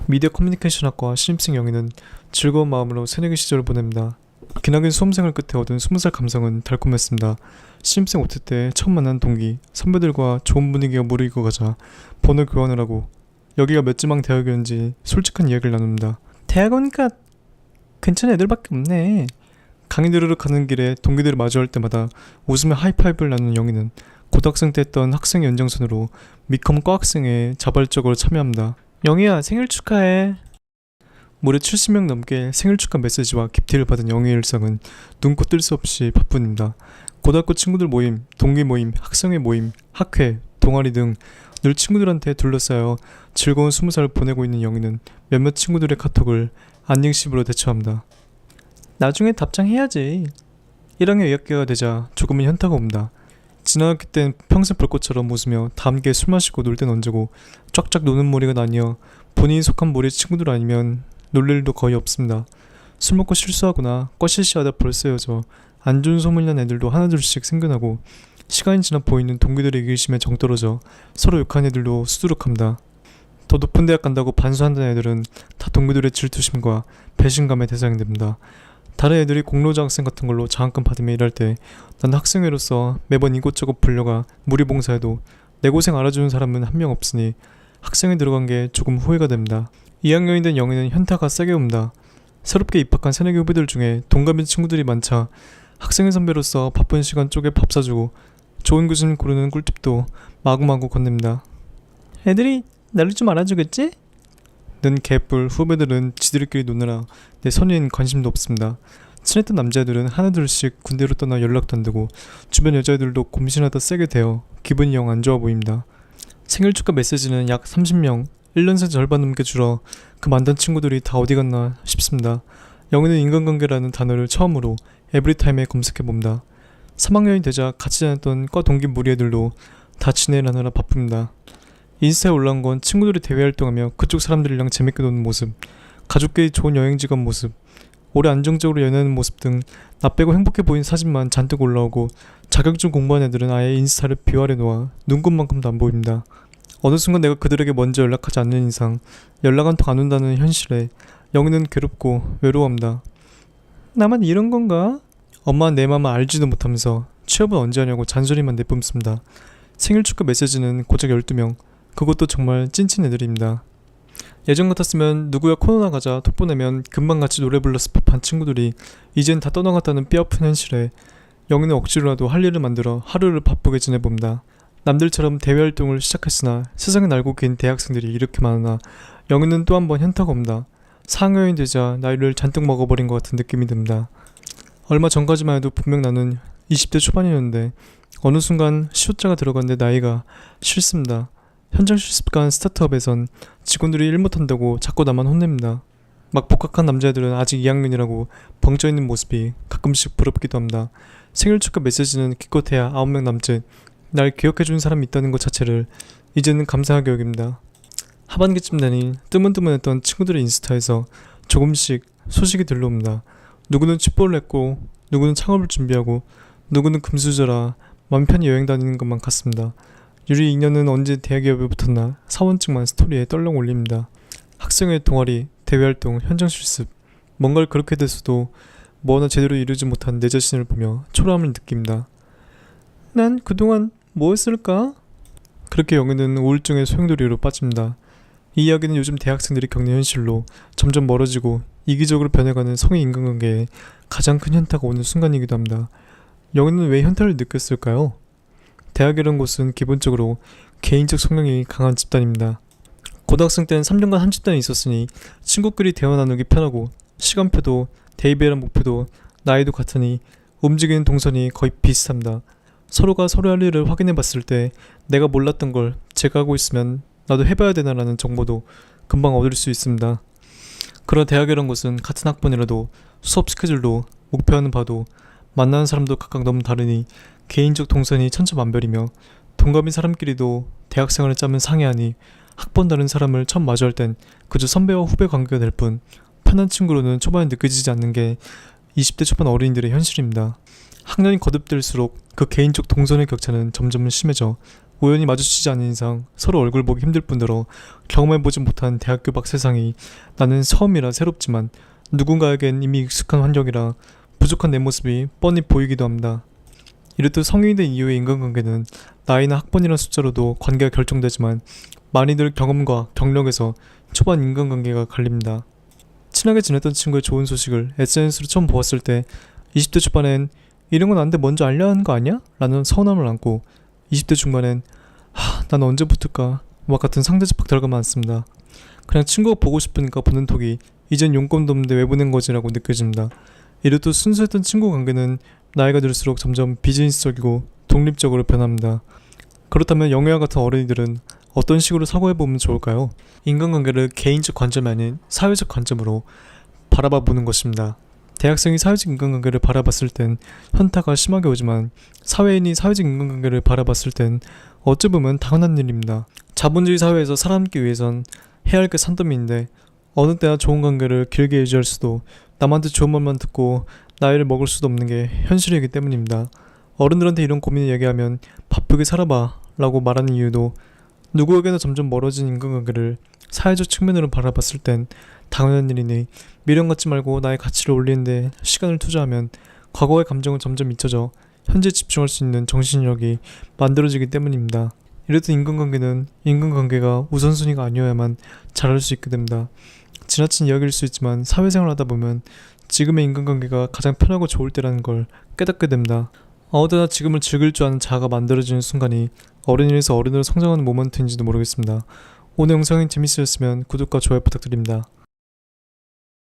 미디어 커뮤니케이션학과 신입생 영희는 즐거운 마음으로 새내기 시절을 보냅니다. 기나긴 수험생활 끝에 얻은 20살 감성은 달콤했습니다. 신입생 5태 때 처음 만난 동기, 선배들과 좋은 분위기가 무르익어 가자 번호 교환을 하고 여기가 몇 지망 대학이었는지 솔직한 이야기를 나눕니다. 대학 오니까 괜찮은 애들밖에 없네. 강의 들으러 가는 길에 동기들을 마주할 때마다 웃으며 하이파이브를 나누는 영희는 고등학생 때 했던 학생 연장선으로 미컴 과학생에 자발적으로 참여합니다. 영희야, 생일 축하해. 무려 70명 넘게 생일 축하 메시지와 깁티를 받은 영희의 일상은 눈코 뜰 수 없이 바쁩니다. 고등학교 친구들 모임, 동기 모임, 학생회 모임, 학회, 동아리 등 늘 친구들한테 둘러싸여 즐거운 20살을 보내고 있는 영희는 몇몇 친구들의 카톡을 안녕십으로 대처합니다. 나중에 답장해야지. 1학년 2학기가 되자 조금은 현타가 옵니다. 지나갔기 땐 평생 불꽃처럼 웃으며 다 함께 술 마시고 놀 땐 언제고 쫙쫙 노는 무리가 나뉘어 본인이 속한 무리 친구들 아니면 놀 일도 거의 없습니다. 술 먹고 실수하거나 꽈시시하다 벌써 헤어져 안 좋은 소문이 난 애들도 하나둘씩 생겨나고 시간이 지나 보이는 동기들의 이기심에 정떨어져 서로 욕한 애들도 수두룩합니다. 더 높은 대학 간다고 반수한다는 애들은 다 동기들의 질투심과 배신감의 대상이 됩니다. 다른 애들이 공로장학생 같은 걸로 장학금 받으며 일할 때 난 학생회로서 매번 이곳저곳 불려가 무리봉사해도 내 고생 알아주는 사람은 한 명 없으니 학생회 들어간 게 조금 후회가 됩니다. 2학년이 된 영희는 현타가 세게 옵니다. 새롭게 입학한 새내기 후배들 중에 동갑인 친구들이 많자 학생회 선배로서 바쁜 시간 쪼개 밥 사주고 좋은 교수님 고르는 꿀팁도 마구마구 건넵니다. 애들이 나를 좀 알아주겠지? 는 개뿔 후배들은 지들끼리 노느라 내 선의엔 관심도 없습니다. 친했던 남자애들은 하나둘씩 군대로 떠나 연락도 안 되고 주변 여자애들도 곰신하다 세게 되어 기분이 영 안 좋아 보입니다. 생일 축하 메시지는 약 30명, 1년 새 절반 넘게 줄어 그 만난 친구들이 다 어디 갔나 싶습니다. 영희는 인간관계라는 단어를 처음으로 에브리타임에 검색해봅니다. 3학년이 되자 같이 다녔던 과 동기 무리 애들도 다 지내려느라 바쁩니다. 인스타에 올라온 건 친구들이 대외 활동하며 그쪽 사람들이랑 재밌게 노는 모습, 가족끼리 좋은 여행지 간 모습, 오래 안정적으로 연애하는 모습 등 나 빼고 행복해 보이는 사진만 잔뜩 올라오고 자격증 공부한 애들은 아예 인스타를 비활해 놓아 눈곱만큼도 안 보입니다. 어느 순간 내가 그들에게 먼저 연락하지 않는 이상 연락 한 통 안 온다는 현실에 영희는 괴롭고 외로워합니다. 나만 이런 건가? 엄마는 내 맘을 알지도 못하면서 취업은 언제 하냐고 잔소리만 내뿜습니다. 생일 축하 메시지는 고작 12명, 그것도 정말 찐친 애들입니다. 예전 같았으면 누구야 코로나 가자 톡 보내면 금방 같이 노래 불렀을 법한 친구들이 이젠 다 떠나갔다는 뼈아픈 현실에 영희는 억지로라도 할 일을 만들어 하루를 바쁘게 지내봅니다. 남들처럼 대외활동을 시작했으나 세상에 날고 긴 대학생들이 이렇게 많으나 영희는 또 한 번 현타가 옵니다. 4학년이 되자 나이를 잔뜩 먹어버린 것 같은 느낌이 듭니다. 얼마 전까지만 해도 분명 나는 20대 초반이었는데 어느 순간 시옷자가 들어간 내 나이가 싫습니다. 현장 실습 간 스타트업에선 직원들이 일 못한다고 자꾸 나만 혼냅니다. 막 복학한 남자애들은 아직 2학년이라고 벙쪄있는 모습이 가끔씩 부럽기도 합니다. 생일 축하 메시지는 기껏해야 9명 남짓 날 기억해주는 사람이 있다는 것 자체를 이제는 감사하게 여깁니다. 하반기쯤 되니 뜨문뜨문했던 친구들의 인스타에서 조금씩 소식이 들러옵니다. 누구는 칩볼을 했고 누구는 창업을 준비하고 누구는 금수저라 맘 편히 여행 다니는 것만 같습니다. 유리 2년은 언제 대학에 붙었나 사원증만 스토리에 떨렁 올립니다. 학생회 동아리, 대외활동, 현장 실습 뭔가를 그렇게 돼서도 뭐 하나 제대로 이루지 못한 내 자신을 보며 초라함을 느낍니다. 난 그동안 뭐 했을까? 그렇게 영희는 우울증의 소용돌이로 빠집니다. 이 이야기는 요즘 대학생들이 겪는 현실로 점점 멀어지고 이기적으로 변해가는 성의 인간관계에 가장 큰 현타가 오는 순간이기도 합니다. 영희는 왜 현타를 느꼈을까요? 대학이란 곳은 기본적으로 개인적 성향이 강한 집단입니다. 고등학생 때는 3년간 한 집단에 있었으니 친구끼리 대화 나누기 편하고 시간표도 데이비랑 목표도 나이도 같으니 움직이는 동선이 거의 비슷합니다. 서로가 서로 할 일을 확인해 봤을 때 내가 몰랐던 걸 제가 하고 있으면 나도 해봐야 되나라는 정보도 금방 얻을 수 있습니다. 그러나 대학이란 곳은 같은 학번이라도 수업 스케줄도 목표하는 바도 만나는 사람도 각각 너무 다르니 개인적 동선이 천차만별이며 동갑인 사람끼리도 대학생활을 짜면 상해하니 학번 다른 사람을 처음 마주할 땐 그저 선배와 후배 관계가 될 뿐 편한 친구로는 초반에 느껴지지 않는 게 20대 초반 어린이들의 현실입니다. 학년이 거듭될수록 그 개인적 동선의 격차는 점점 심해져 우연히 마주치지 않은 이상 서로 얼굴 보기 힘들 뿐더러 경험해보지 못한 대학교 밖 세상이 나는 처음이라 새롭지만 누군가에겐 이미 익숙한 환경이라 부족한 내 모습이 뻔히 보이기도 합니다. 이렇듯 성인이 된 이후의 인간관계는 나이나 학번이라는 숫자로도 관계가 결정되지만 많이들 경험과 경력에서 초반 인간관계가 갈립니다. 친하게 지냈던 친구의 좋은 소식을 SNS로 처음 보았을 때 20대 초반엔 이런 건 나한테 먼저 알려야 하는 거 아니야? 라는 서운함을 안고 20대 중반엔 난 언제 붙을까? 와 같은 상대적 박탈감이 많습니다. 그냥 친구가 보고 싶으니까 보는 톡이 이젠 용건도 없는데 왜 보낸 거지? 라고 느껴집니다. 이렇듯 순수했던 친구 관계는 나이가 들수록 점점 비즈니스적이고 독립적으로 변합니다. 그렇다면 영애와 같은 어른이들은 어떤 식으로 사고해보면 좋을까요? 인간관계를 개인적 관점이 아닌 사회적 관점으로 바라봐 보는 것입니다. 대학생이 사회적 인간관계를 바라봤을 땐 현타가 심하게 오지만 사회인이 사회적 인간관계를 바라봤을 땐 어찌 보면 당연한 일입니다. 자본주의 사회에서 살아남기 위해선 해야 할 게 산더미인데 어느 때나 좋은 관계를 길게 유지할 수도 남한테 좋은 말만 듣고 나이를 먹을 수도 없는 게 현실이기 때문입니다. 어른들한테 이런 고민을 얘기하면 바쁘게 살아봐 라고 말하는 이유도 누구에게나 점점 멀어진 인간관계를 사회적 측면으로 바라봤을 땐 당연한 일이니 미련 갖지 말고 나의 가치를 올리는데 시간을 투자하면 과거의 감정은 점점 잊혀져 현재 집중할 수 있는 정신력이 만들어지기 때문입니다. 이렇듯 인간관계는 인간관계가 우선순위가 아니어야만 잘할 수 있게 됩니다. 지나친 이야기일 수 있지만 사회생활 하다 보면 지금의 인간관계가 가장 편하고 좋을 때라는 걸 깨닫게 됩니다. 어느덧 지금을 즐길 줄 아는 자아가 만들어지는 순간이 어른에서 어른으로 성장하는 모먼트인지도 모르겠습니다. 오늘 영상이 재밌으셨으면 구독과 좋아요 부탁드립니다.